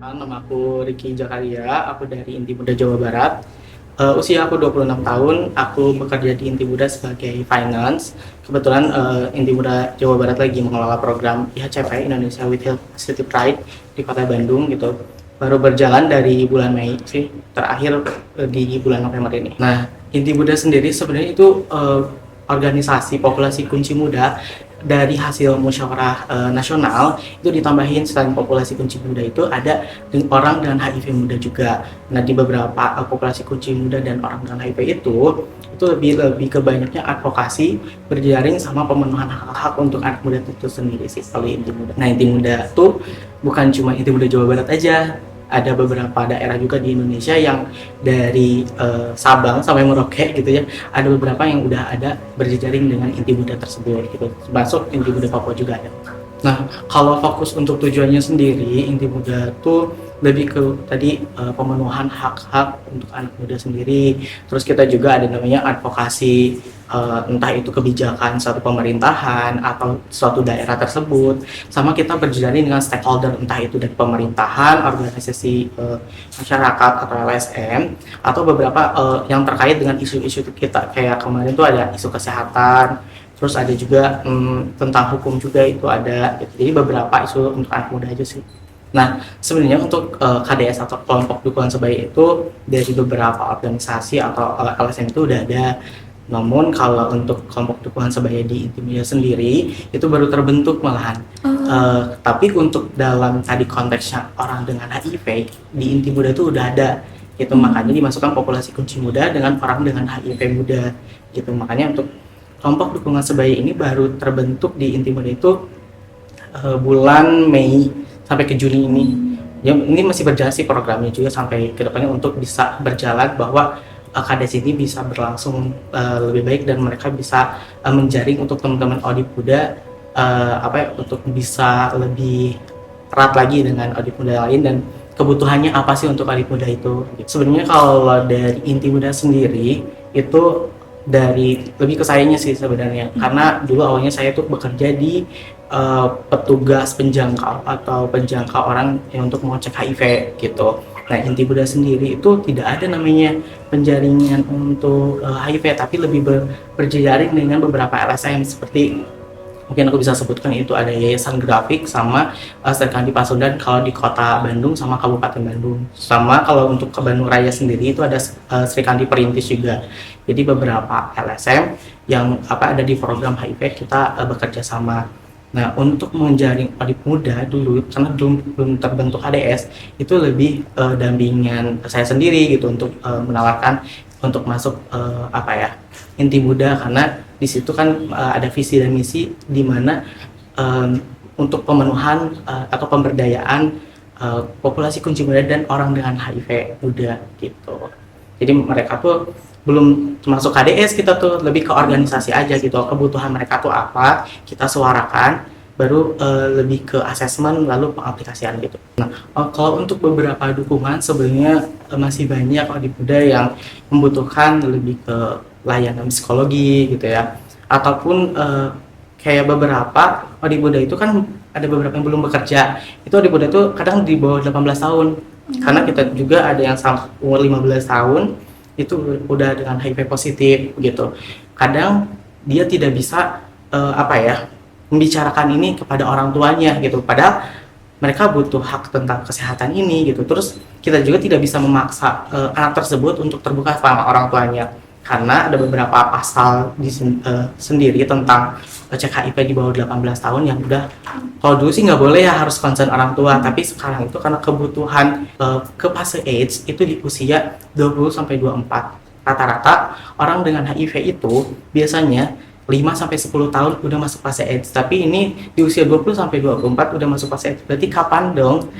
Nama aku Ricky Jakaria, aku dari Inti Muda Jawa Barat. Usia aku 26 tahun, aku bekerja di Inti Muda sebagai finance. Kebetulan Inti Muda Jawa Barat lagi mengelola program IHCP Indonesia with Health City Pride di Kota Bandung gitu. Baru berjalan dari bulan Mei sih, terakhir di bulan November ini. Nah, Inti Muda sendiri sebenarnya itu organisasi populasi kunci muda dari hasil musyawarah nasional itu ditambahin selain populasi kunci muda itu ada orang dengan HIV muda juga. Nah di beberapa populasi kunci muda dan orang dengan HIV itu lebih ke banyaknya advokasi berjaring sama pemenuhan hak-hak untuk anak muda itu sendiri sih kalau Inti Muda. Nah Inti Muda tuh bukan cuma Inti Muda Jawa Barat aja, ada beberapa daerah juga di Indonesia yang dari Sabang sampai Merauke gitu ya, ada beberapa yang udah ada berjejaring dengan Inti Muda tersebut gitu, termasuk Inti Muda Papua juga ada. Nah kalau fokus untuk tujuannya sendiri, Inti Muda tuh lebih ke tadi pemenuhan hak-hak untuk anak muda sendiri, terus kita juga ada namanya advokasi entah itu kebijakan suatu pemerintahan atau suatu daerah tersebut, sama kita berjalan dengan stakeholder entah itu dari pemerintahan, organisasi masyarakat atau LSM, atau beberapa yang terkait dengan isu-isu kita, kayak kemarin tuh ada isu kesehatan, terus ada juga tentang hukum juga itu ada gitu. Jadi beberapa isu untuk anak muda aja sih. Nah, sebenarnya untuk KDS atau kelompok dukungan sebaya itu dari beberapa organisasi atau LSM itu udah ada. Namun kalau untuk kelompok dukungan sebaya di Inti Muda sendiri itu baru terbentuk malahan. Tapi untuk dalam tadi konteksnya orang dengan HIV di Inti Muda itu udah ada. Gitu makanya dimasukkan populasi kunci muda dengan orang dengan HIV muda. Gitu makanya untuk kelompok dukungan sebaya ini baru terbentuk di Inti Muda itu bulan Mei sampai ke Juni ini. Ya, ini masih berjalan sih programnya juga sampai ke depannya untuk bisa berjalan bahwa KDS ini bisa berlangsung lebih baik dan mereka bisa menjaring untuk teman-teman Audip Muda untuk bisa lebih erat lagi dengan Audip Muda lain dan kebutuhannya apa sih untuk Audip Muda itu. Sebenarnya kalau dari Inti Muda sendiri itu dari lebih ke sayanya sih sebenarnya, karena dulu awalnya saya tuh bekerja di petugas penjangkau atau penjangkau orang yang untuk mengecek HIV gitu. Nah Inti Muda sendiri itu tidak ada namanya penjaringan untuk HIV, tapi lebih berjejaring dengan beberapa LSM seperti mungkin aku bisa sebutkan itu ada Yayasan Grafik sama Sri Kandi Pasundan kalau di Kota Bandung sama Kabupaten Bandung, sama kalau untuk ke Bandung Raya sendiri itu ada Sri Kandi Perintis juga. Jadi beberapa LSM yang ada di program HIV kita bekerja sama. Nah untuk menjaring Audip Muda dulu karena belum terbentuk KDS itu lebih dampingan saya sendiri gitu untuk menawarkan untuk masuk Inti Muda, karena di situ kan ada visi dan misi di mana untuk pemenuhan atau pemberdayaan populasi kunci muda dan orang dengan HIV muda gitu. Jadi mereka tuh belum masuk KDS, kita tuh lebih ke organisasi aja gitu, kebutuhan mereka tuh apa kita suarakan, baru lebih ke asesmen lalu pengaplikasian gitu. Nah kalau untuk beberapa dukungan sebenarnya masih banyak Audip Muda yang membutuhkan lebih ke layanan psikologi gitu ya, ataupun kayak beberapa Audip Muda itu kan ada beberapa yang belum bekerja, itu Audip Muda itu kadang di bawah 18 tahun karena kita juga ada yang sampai umur 15 tahun itu udah dengan HIV positif gitu. Kadang dia tidak bisa membicarakan ini kepada orang tuanya gitu, padahal mereka butuh hak tentang kesehatan ini gitu. Terus kita juga tidak bisa memaksa anak tersebut untuk terbuka sama orang tuanya, karena ada beberapa pasal sendiri tentang cek HIV di bawah 18 tahun yang udah, kalau dulu sih nggak boleh ya, harus concern orang tua, tapi sekarang itu karena kebutuhan ke fase AIDS itu di usia 20-24 rata-rata orang dengan HIV itu biasanya 5 sampai 10 tahun udah masuk fase AIDS, tapi ini di usia 20 sampai 24 udah masuk fase AIDS. Berarti kapan dong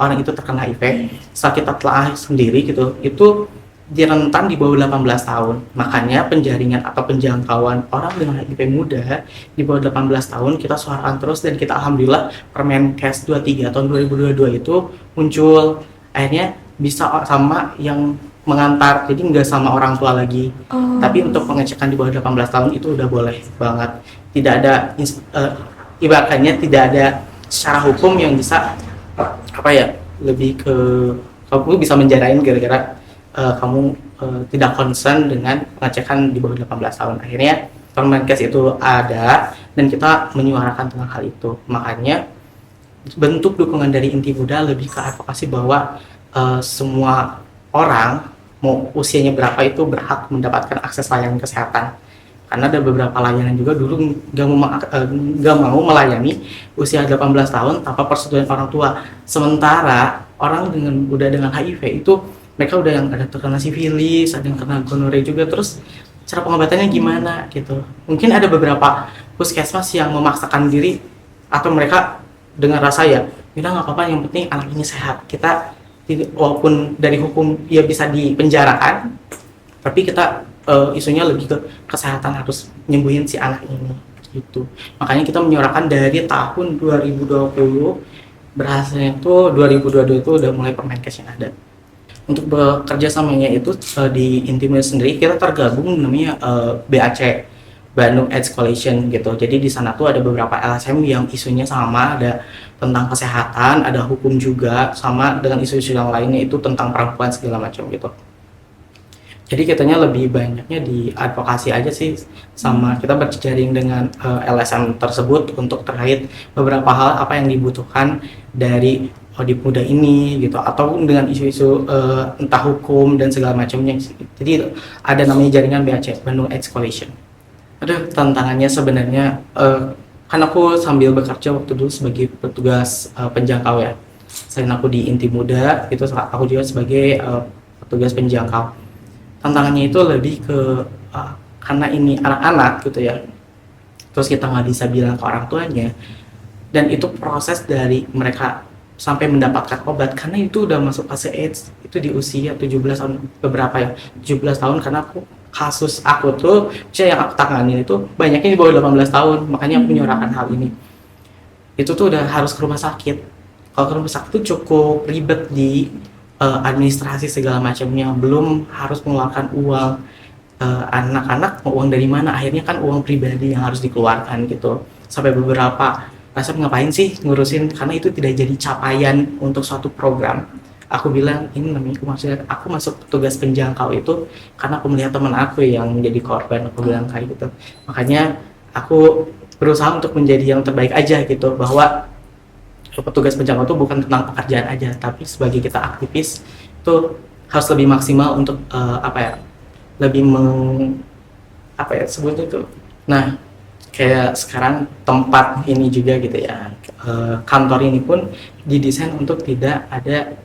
orang itu terkena HIV? Setelah kita telah sendiri gitu, itu di rentan di bawah 18 tahun. Makanya penjaringan atau penjangkauan orang dengan HIV muda di bawah 18 tahun kita suarakan terus, dan kita alhamdulillah Permenkes 23 tahun 2022 itu muncul. Akhirnya bisa sama yang mengantar, jadi nggak sama orang tua lagi. Tapi untuk pengecekan di bawah 18 tahun itu udah boleh banget. Tidak ada ibaratnya tidak ada secara hukum yang bisa lebih ke kamu bisa menjarain gara-gara kamu tidak concern dengan pengecekan di bawah 18 tahun. Akhirnya Permenkes itu ada dan kita menyuarakan tentang hal itu. Makanya bentuk dukungan dari Inti Muda lebih ke advokasi bahwa semua orang mau usianya berapa itu berhak mendapatkan akses layanan kesehatan. Karena ada beberapa layanan juga dulu nggak mau melayani usia 18 tahun tanpa persetujuan orang tua. Sementara orang dengan HIV itu mereka udah yang ada terkena sifilis, ada yang kena gonore juga, terus cara pengobatannya gimana gitu. Mungkin ada beberapa puskesmas yang memaksakan diri atau mereka dengan rasa ya udah nggak apa-apa, yang penting anak ini sehat. Kita walaupun dari hukum ya bisa dipenjarakan, tapi kita isunya lebih ke kesehatan, harus nyembuhin si anak ini gitu. Makanya kita menyuarakan dari tahun 2020, berhasilnya itu 2022 itu udah mulai Permenkes yang ada. Untuk bekerja samanya itu di Inti Muda sendiri kita tergabung namanya BAC, Bandung AIDS Coalition gitu. Jadi di sana tuh ada beberapa LSM yang isunya sama, ada tentang kesehatan, ada hukum juga, sama dengan isu-isu yang lainnya itu tentang perempuan segala macam gitu. Jadi kitanya lebih banyaknya di advokasi aja sih, sama kita berjejaring dengan LSM tersebut untuk terkait beberapa hal apa yang dibutuhkan dari audit muda ini gitu, ataupun dengan isu-isu entah hukum dan segala macamnya. Jadi ada namanya jaringan BAC, Bandung AIDS Coalition. Ada tantangannya sebenarnya kan aku sambil bekerja waktu dulu sebagai petugas penjangkau ya. Selain aku di Inti Muda itu aku juga sebagai petugas penjangkau. Tantangannya itu lebih ke karena ini anak-anak gitu ya, terus kita nggak bisa bilang ke orang tuanya, dan itu proses dari mereka sampai mendapatkan obat, karena itu udah masuk fase AIDS itu di usia 17 tahun, beberapa ya 17 tahun. Karena kasus aku tuh yang aku tangani itu banyaknya di bawah 18 tahun, makanya aku menyuarakan hal ini. Itu tuh udah harus ke rumah sakit. Kalau ke rumah sakit tuh cukup ribet di administrasi segala macamnya, belum harus mengeluarkan uang. Anak-anak mau uang dari mana? Akhirnya kan uang pribadi yang harus dikeluarkan gitu. Sampai beberapa rasa ngapain sih ngurusin, karena itu tidak jadi capaian untuk suatu program. Aku bilang ini namanya aku masuk petugas penjangkau itu karena aku melihat teman aku yang menjadi korban. Aku bilang kayak gitu. Makanya aku berusaha untuk menjadi yang terbaik aja gitu, bahwa petugas penjangkau itu bukan tentang pekerjaan aja, tapi sebagai kita aktivis itu harus lebih maksimal untuk lebih sebutnya itu. Nah, kayak sekarang tempat ini juga gitu ya, kantor ini pun didesain untuk tidak ada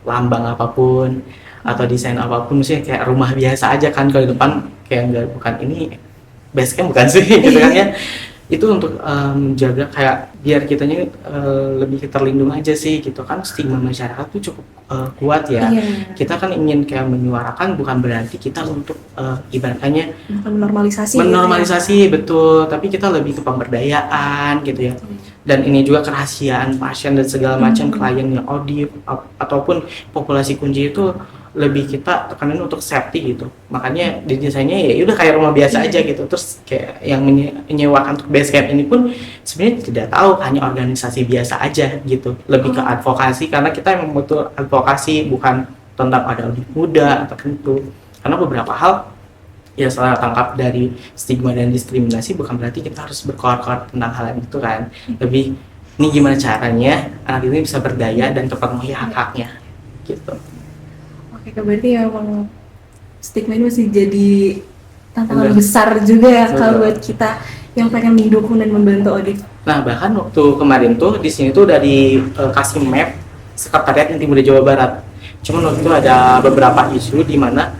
lambang apapun atau desain apapun, maksudnya kayak rumah biasa aja kan, kalau di depan kayak enggak, bukan ini base camp bukan sih gitu kan ya. Itu untuk menjaga kayak biar kitanya lebih terlindung aja sih gitu kan. Stigma masyarakat tuh cukup kuat ya. Kita kan ingin kayak menyuarakan, bukan berarti kita untuk ibaratnya menormalisasi betul, tapi kita lebih ke pemberdayaan gitu ya. Dan ini juga kerahasiaan pasien dan segala macam, klien yang audit ataupun populasi kunci itu lebih kita tekanin untuk safety gitu. Makanya di desainnya ya udah kayak rumah biasa aja gitu. Terus kayak yang menyewakan untuk base camp ini pun sebenarnya tidak tahu, hanya organisasi biasa aja gitu. Lebih ke advokasi, karena kita yang betul advokasi, bukan tentang ada audit muda atau itu. Karena beberapa hal ya salah tangkap dari stigma dan diskriminasi, bukan berarti kita harus berkoar-koar tentang hal itu kan. Lebih ini gimana caranya anak ini bisa berdaya dan terpenuhi hak-haknya gitu. Oke, berarti ya emang stigma ini masih jadi tantangan besar juga ya kalau buat kita yang pengen mendukung dan membantu audit. Nah, bahkan waktu kemarin tuh di sini tuh udah dikasih map Sekretariat Inti Muda Jawa Barat. Cuman waktu itu ada beberapa isu di mana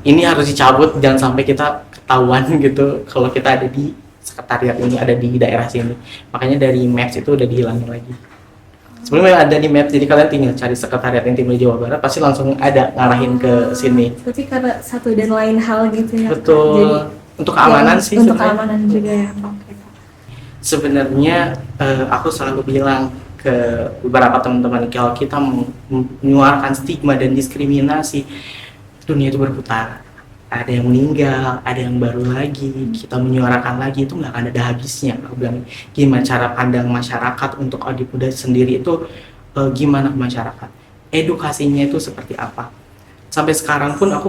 ini harus dicabut, jangan sampai kita ketahuan gitu kalau kita ada di sekretariat ini, ada di daerah sini. Makanya dari Maps itu udah dihilangin lagi. Sebelumnya ada di Maps, jadi kalian tinggal cari sekretariat Inti Muda Jawa Barat, pasti langsung ada ngarahin ke sini. Tapi karena satu dan lain hal gitu ya. Betul. Jadi, untuk keamanan ya, sih. Untuk sebenarnya. keamanan juga ya. Oke. Sebenarnya aku selalu bilang ke beberapa teman-teman, kalau kita menyuarakan stigma dan diskriminasi, dunia itu berputar. Ada yang meninggal, ada yang baru lagi, kita menyuarakan lagi, itu nggak akan ada habisnya. Aku bilang, gimana cara pandang masyarakat untuk Audip Muda sendiri itu, gimana ke masyarakat, edukasinya itu seperti apa. Sampai sekarang pun aku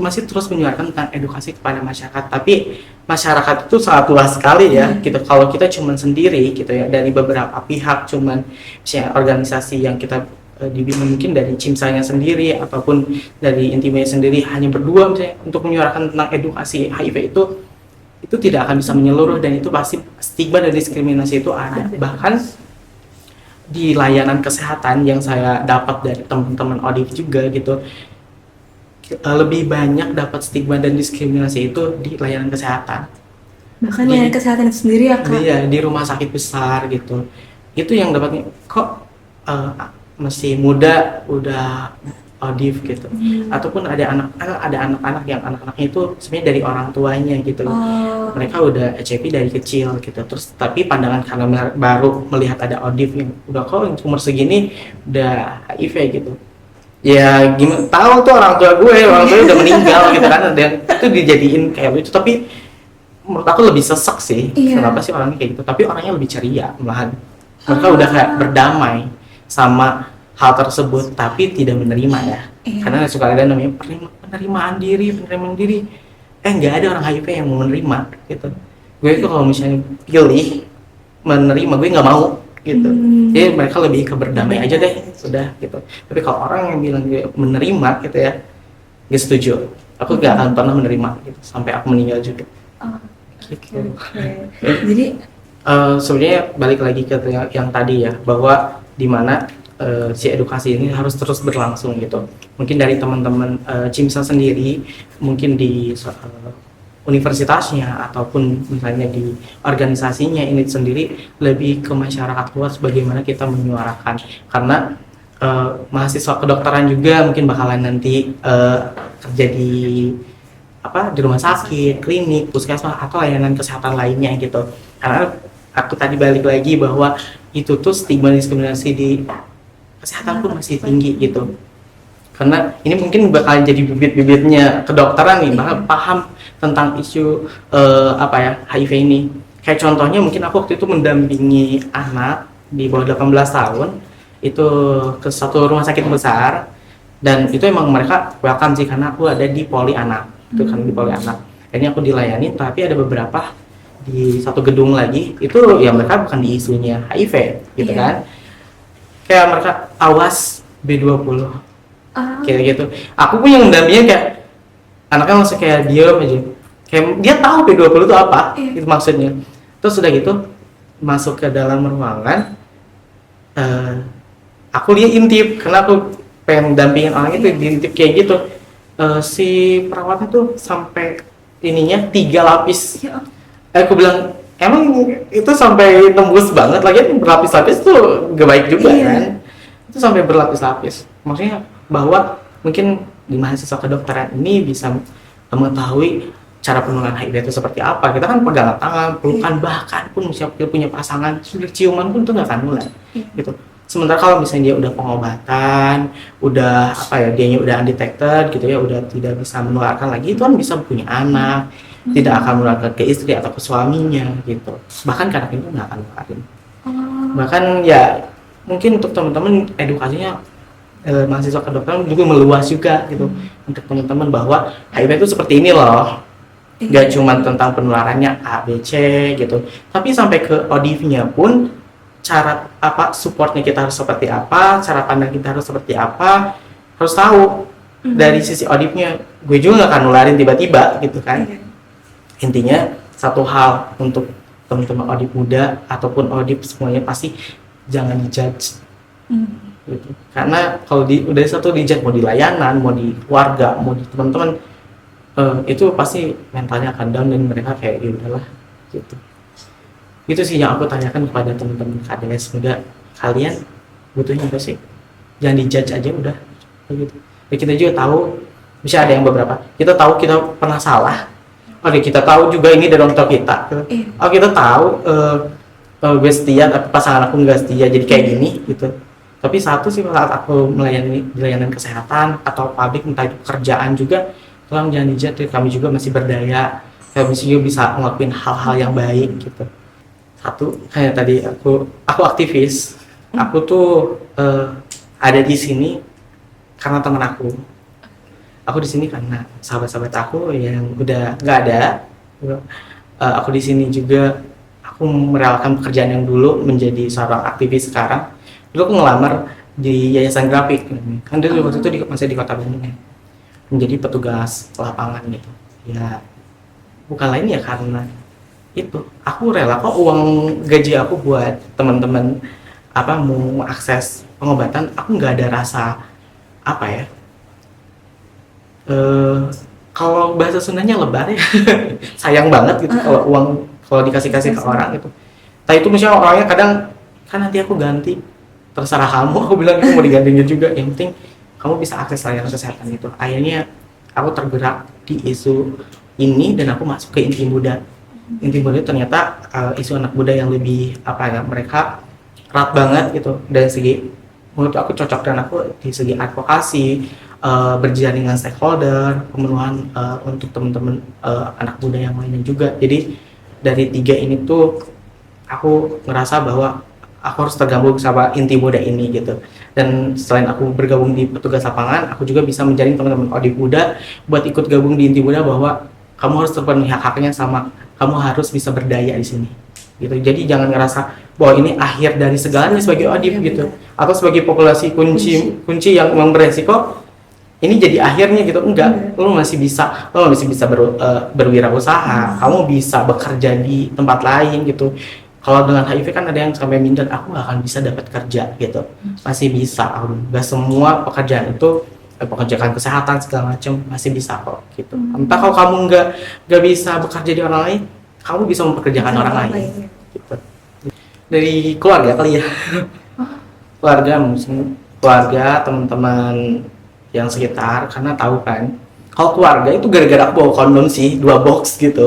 masih terus menyuarakan tentang edukasi kepada masyarakat, tapi masyarakat itu sangat luas sekali ya. Gitu. Kalau kita cuman sendiri gitu ya, dari beberapa pihak, cuman misalnya organisasi yang kita dibimbing mungkin dari CIMSA-nya sendiri ataupun dari Intimuda sendiri hanya berdua misalnya untuk menyuarakan tentang edukasi HIV itu tidak akan bisa menyeluruh, dan itu pasti stigma dan diskriminasi itu ada. Bahkan di layanan kesehatan yang saya dapat dari teman-teman Audip juga gitu, lebih banyak dapat stigma dan diskriminasi itu di layanan kesehatan. Bahkan layanan kesehatan itu sendiri ya Kak? Iya, di rumah sakit besar gitu. Itu yang dapatnya, kok masih muda udah Audip gitu. Ataupun ada anak-anak yang anak-anaknya itu sebenarnya dari orang tuanya gitu. Mereka udah HIV dari kecil gitu. Terus tapi pandangan karena baru melihat ada Audip yang udah kok umur segini udah HIV gitu. Ya gimana tahu tuh orang tua gue udah meninggal gitu kan, dan itu dijadiin kayak lucu, tapi menurut aku lebih sesek sih. Kenapa sih orangnya kayak gitu, tapi orangnya lebih ceria malahan. Mereka udah kayak berdamai sama hal tersebut, tapi tidak menerima ya. Karena suka ada namanya penerimaan diri. Nggak ada orang HIV yang mau menerima gitu. Gue tuh kalau misalnya pilih menerima, gue nggak mau gitu. Jadi mereka lebih ke berdamai aja deh, sudah gitu. Tapi kalau orang yang bilang gue menerima gitu ya, gue setuju. Aku gak akan pernah menerima gitu sampai aku meninggal juga. Gitu. Jadi sebenarnya balik lagi ke yang tadi ya, bahwa dimana si edukasi ini harus terus berlangsung gitu. Mungkin dari teman-teman CIMSA sendiri, mungkin di universitasnya ataupun misalnya di organisasinya ini sendiri, lebih ke masyarakat luas bagaimana kita menyuarakan. Karena mahasiswa kedokteran juga mungkin bakalan nanti kerja di rumah sakit, klinik, puskesmas atau layanan kesehatan lainnya gitu. Karena aku tadi balik lagi bahwa itu tuh stigma diskriminasi di kesehatan pun masih tinggi gitu. Karena ini mungkin bakal jadi bibit-bibitnya kedokteran nih, paham tentang isu HIV ini. Kayak contohnya mungkin aku waktu itu mendampingi anak di bawah 18 tahun itu ke satu rumah sakit besar, dan itu emang mereka welcome sih karena aku ada di poli anak. Itu kan di poli anak. Ini aku dilayani, tapi ada beberapa di satu gedung lagi itu ya mereka bukan di isunya HIV gitu kan. Kayak mereka awas B20. Kayak gitu. Aku pun yang mendampingi kayak anaknya langsung kayak diam aja. Kayak dia tahu P20 itu apa, itu maksudnya. Terus udah gitu masuk ke dalam ruangan, aku lihat intip karena aku pengen dampingin orang itu diintip kayak gitu. Si perawatnya tuh sampai ininya 3 lapis. Aku bilang emang itu sampai tembus banget, lagi berlapis-lapis tuh gak baik juga kan. Itu sampai berlapis-lapis. Maksudnya bahwa mungkin di mahasiswa kedokteran ini bisa mengetahui cara penularan HIV itu seperti apa. Kita kan pegangan tangan, pelukan, bahkan pun misalnya punya pasangan, sudah ciuman pun itu nggak akan nular gitu. Sementara kalau misalnya dia udah pengobatan, udah dianya udah undetected gitu ya, udah tidak bisa menularkan lagi, itu kan bisa punya anak, tidak akan menularkan ke istri atau ke suaminya gitu. Bahkan ke anak itu nggak akan nularin. Bahkan ya mungkin untuk teman-teman edukasinya mahasiswa kedokteran juga meluas juga gitu, untuk teman-teman bahwa HIV itu seperti ini loh, gak cuma tentang penularannya A, B, C gitu, tapi sampai ke Audipnya pun cara supportnya kita harus seperti apa, cara pandang kita harus seperti apa, harus tahu dari sisi Audipnya. Gue juga gak akan nularin tiba-tiba gitu kan. Intinya satu hal untuk teman-teman Audip Muda ataupun Audip semuanya, pasti jangan dijudge. gitu. Karena kalau udah satu dijat, mau di layanan, mau di keluarga, mau di teman-teman, itu pasti mentalnya akan down dan mereka kayak ya udahlah gitu. Itu sih yang aku tanyakan kepada teman-teman KDS, enggak kalian butuhnya apa sih, jangan dijudge aja udah kayak gitu. Ya, kita juga tahu bisa ada yang beberapa kita tahu kita pernah salah. Oke, kita tahu juga ini dari orang tua kita. Oh, kita tahu gue setia tapi pasangan aku nggak setia jadi kayak gini gitu. Tapi satu sih, saat aku melayani di layanan kesehatan atau publik, entah itu pekerjaan juga, tolong jangan dijudge, kami juga masih berdaya, kami juga bisa ngelakuin hal-hal yang baik gitu. Satu kayak tadi aku aktivis, aku tuh ada di sini karena teman aku di sini karena sahabat-sahabat aku yang udah nggak ada. Aku di sini juga aku merelakan pekerjaan yang dulu menjadi seorang aktivis sekarang. Dulu aku ngelamar di yayasan grafik, kan dulu waktu itu masih di Kota Bandung ya, menjadi petugas lapangan gitu. Ya bukan lain ya karena itu aku rela kok uang gaji aku buat teman-teman apa mau akses pengobatan, aku nggak ada rasa apa ya, kalau bahasa Sundanya lebar ya sayang banget gitu kalau uang kalau dikasih-kasih ke orang gitu. Tapi itu misalnya orangnya kadang kan nanti aku ganti, terserah kamu, aku bilang itu mau digantinya juga, yang penting kamu bisa akses layanan kesehatan itu. Akhirnya aku tergerak di isu ini dan aku masuk ke Inti Muda. Inti Muda ternyata isu anak muda yang lebih apa ya, mereka erat banget gitu dari segi, menurut aku cocok dan aku di segi advokasi, berjalan dengan stakeholder, pemenuhan untuk teman-teman anak muda yang lainnya juga. Jadi dari tiga ini tuh aku ngerasa bahwa aku harus tergabung sama Inti Muda ini gitu. Dan selain aku bergabung di petugas lapangan, aku juga bisa menjaring teman-teman Odik Muda buat ikut gabung di Inti Muda, bahwa kamu harus terpenuhi hak-haknya, sama kamu harus bisa berdaya di sini gitu. Jadi jangan ngerasa bahwa ini akhir dari segalanya sebagai Odik gitu, atau sebagai populasi kunci yang memang beresiko ini jadi akhirnya gitu. Enggak, lo masih bisa berwirausaha, kamu bisa bekerja di tempat lain gitu. Kalau dengan HIV kan ada yang sampai minder, aku nggak akan bisa dapat kerja gitu, masih bisa. Nggak semua pekerjaan itu pekerjaan kesehatan segala macam masih bisa kok gitu. Entah kalau kamu nggak bisa bekerja di orang lain, kamu bisa mempekerjakan orang lain gitu. Dari keluarga kali ya, keluarga teman-teman yang sekitar, karena tahu kan kalau keluarga itu gara-gara aku bawa kondom sih 2 box gitu,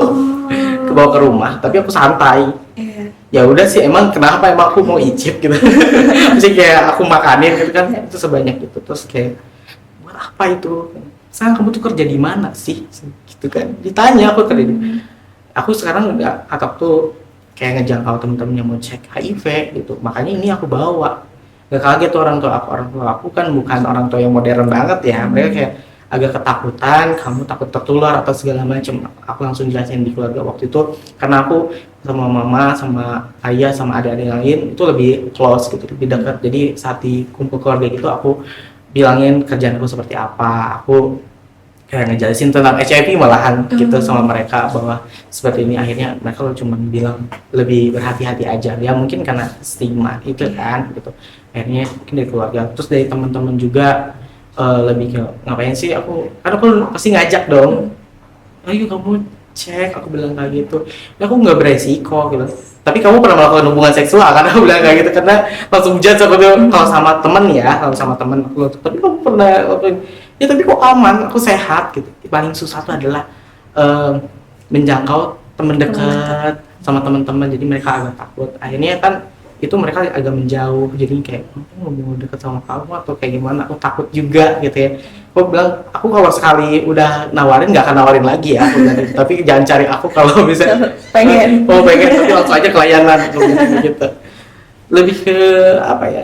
kebawa ke rumah, tapi aku santai. Ya udah sih, emang kenapa, emang aku mau icip gitu. Jadi kayak aku makanin gitu kan, itu sebanyak itu. Terus kayak buat apa itu, sekarang kamu tuh kerja di mana sih gitu kan, ditanya aku kerja di. Aku sekarang udah atau tuh kayak ngejangkau temen-temen yang mau cek HIV gitu, makanya ini aku bawa. Gak kaget tuh orang tua aku kan bukan orang tua yang modern banget ya, mereka kayak agak ketakutan, kamu takut tertular atau segala macam. Aku langsung jelasin di keluarga waktu itu, karena aku sama mama, sama ayah, sama adik-adik lain itu lebih close gitu, lebih dekat. Jadi saat di kumpul keluarga gitu, aku bilangin kerjaan aku seperti apa, aku kayak ngejelasin tentang HIV malahan gitu sama mereka, bahwa seperti ini. Akhirnya mereka cuma bilang lebih berhati-hati aja ya, mungkin karena stigma itu kan gitu. Akhirnya mungkin dari keluarga, terus dari teman-teman juga lebih ke ngapain sih, aku pasti ngajak dong, ayo kamu cek, aku bilang kayak gitu. Ya, aku nggak beresiko gitu, tapi kamu pernah melakukan hubungan seksual kan, aku bilang kayak gitu, karena langsung judge aku tuh kalau sama temen ya, kalau sama temen aku, tapi kamu pernah lakukan ya, tapi kok aman, aku sehat gitu. Paling susah tuh adalah menjangkau teman dekat sama teman-teman, jadi mereka agak takut. Akhirnya kan itu mereka agak menjauh, jadi kayak aku mau deket sama kamu atau kayak gimana, aku takut juga gitu ya. Aku bilang, aku kalau sekali udah nawarin nggak akan nawarin lagi ya aku bilang, tapi jangan cari aku kalau bisa pengen tapi langsung aja ke layanan gitu. Lebih ke apa ya,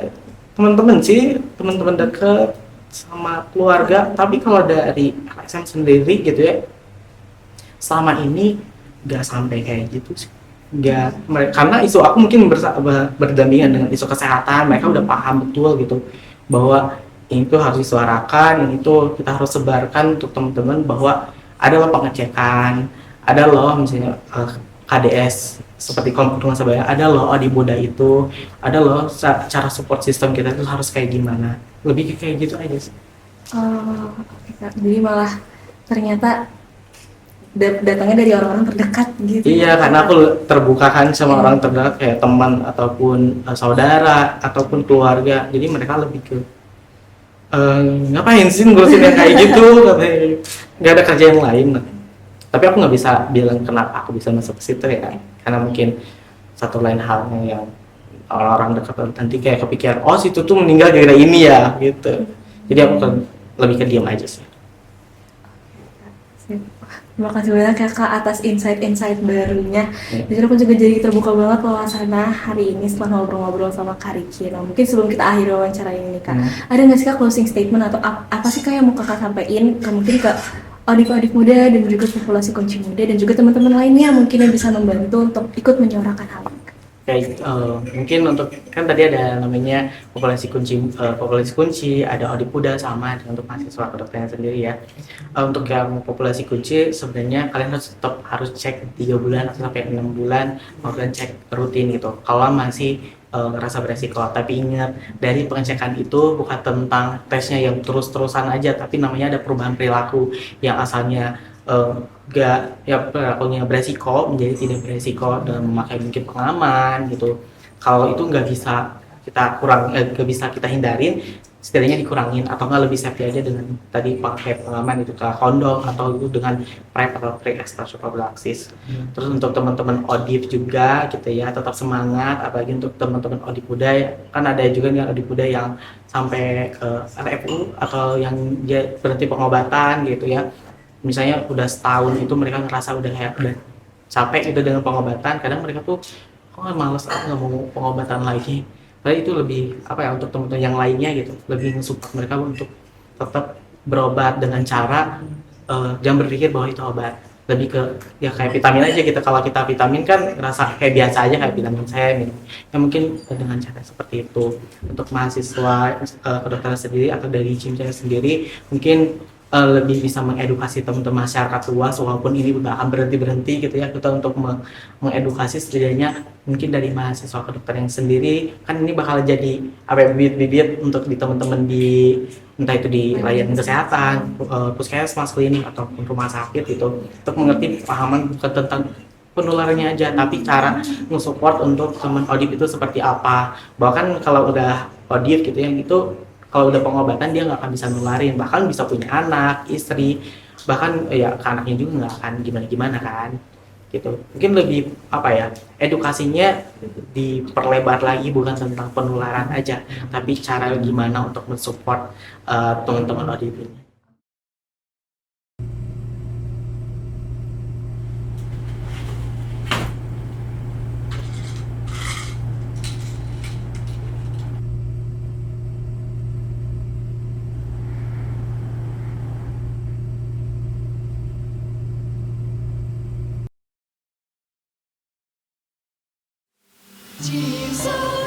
teman-teman sih, teman-teman deket sama keluarga. Tapi kalau dari LSM sendiri gitu ya, selama ini nggak sampai kayak gitu sih. Nggak, karena isu aku mungkin berdampingan dengan isu kesehatan, mereka udah paham betul gitu bahwa ini tuh harus disuarakan, ini tuh kita harus sebarkan untuk teman-teman, bahwa ada loh pengecekan, ada loh misalnya KDS seperti kelompok rumah sebaya, ada loh Odi Buddha itu, ada loh cara support system kita itu harus kayak gimana, lebih kayak gitu aja sih. Oh, oke Kak. Jadi malah ternyata datangnya dari orang-orang terdekat gitu. Iya, karena aku terbuka kan sama Iya. orang terdekat kayak teman ataupun saudara ataupun keluarga, jadi mereka lebih ke ngapain sih ngurusin yang kayak gitu, katanya nggak ada kerja yang lain. Tapi aku nggak bisa bilang kenapa aku bisa masuk ke situ ya, karena mungkin satu lain halnya yang orang-orang dekat nanti kayak kepikiran, oh situ tuh meninggal gara-gara ini ya gitu. Jadi aku lebih ke diam aja sih. Terima kasih banyak ya Kak atas insight-insight barunya. Jujur aku juga jadi terbuka banget wawasannya hari ini setelah ngobrol-ngobrol sama Kak Riki. Nah, mungkin sebelum kita akhiri wawancara ini Kak, ada nggak sih Kak closing statement atau apa sih Kak yang mau Kakak sampaikan mungkin ke adik-adik muda dan juga populasi kunci muda dan juga teman-teman lainnya mungkin yang bisa membantu untuk ikut menyuarakan hal ini? Kayak mungkin untuk kan tadi ada namanya populasi kunci, ada audit muda sama dengan untuk mahasiswa kedokteran sendiri ya. Untuk yang populasi kunci sebenarnya kalian harus cek 3 bulan atau sampai 6 bulan, kemudian cek rutin gitu. Kalau masih ngerasa beresiko, tapi ingat dari pengecekan itu bukan tentang tesnya yang terus-terusan aja, tapi namanya ada perubahan perilaku yang asalnya gak ya perilakunya beresiko menjadi tidak beresiko dengan memakai mungkin pengaman gitu. Kalau itu nggak bisa nggak bisa kita hindarin, setidaknya dikurangin atau nggak lebih safety aja dengan tadi pakai pengaman itu ke kondom atau itu dengan PrEP atau pre-exposure prophylaxis. Terus untuk teman-teman ODIF juga gitu ya, tetap semangat, apalagi untuk teman-teman ODIF muda kan ada juga nih ODIF muda yang sampai ke RFU atau yang dia berhenti pengobatan gitu ya, misalnya udah setahun itu mereka ngerasa udah capek gitu dengan pengobatan, kadang mereka tuh kok males, aku nggak mau pengobatan lagi. Padahal itu lebih apa ya, untuk teman-teman yang lainnya gitu, lebih nge-support mereka untuk tetap berobat dengan cara jangan berpikir bahwa itu obat, lebih ke ya kayak vitamin aja gitu. Kalau kita vitamin kan ngerasa kayak biasa aja kayak vitamin C gitu. Ya mungkin dengan cara seperti itu. Untuk mahasiswa kedokteran sendiri atau dari CIM saya sendiri mungkin lebih bisa mengedukasi teman-teman masyarakat luas, walaupun ini udah akan berhenti gitu ya, kita untuk mengedukasi setidaknya mungkin dari mahasiswa kedokteran yang sendiri, kan ini bakal jadi apa ya, bibit-bibit untuk di teman-teman di entah itu di layanan kesehatan, puskesmas, klinik ataupun rumah sakit gitu, untuk mengerti pahaman bukan tentang penularannya aja, tapi cara nge-support untuk teman ODIP itu seperti apa. Bahkan kalau udah ODIP gitu yang itu, kalau udah pengobatan dia nggak akan bisa nularin, bahkan bisa punya anak, istri, bahkan ya ke anaknya juga nggak akan gimana-gimana kan gitu. Mungkin lebih apa ya, edukasinya diperlebar lagi, bukan tentang penularan aja, tapi cara gimana untuk mensupport teman-teman ODP ini. Jesus.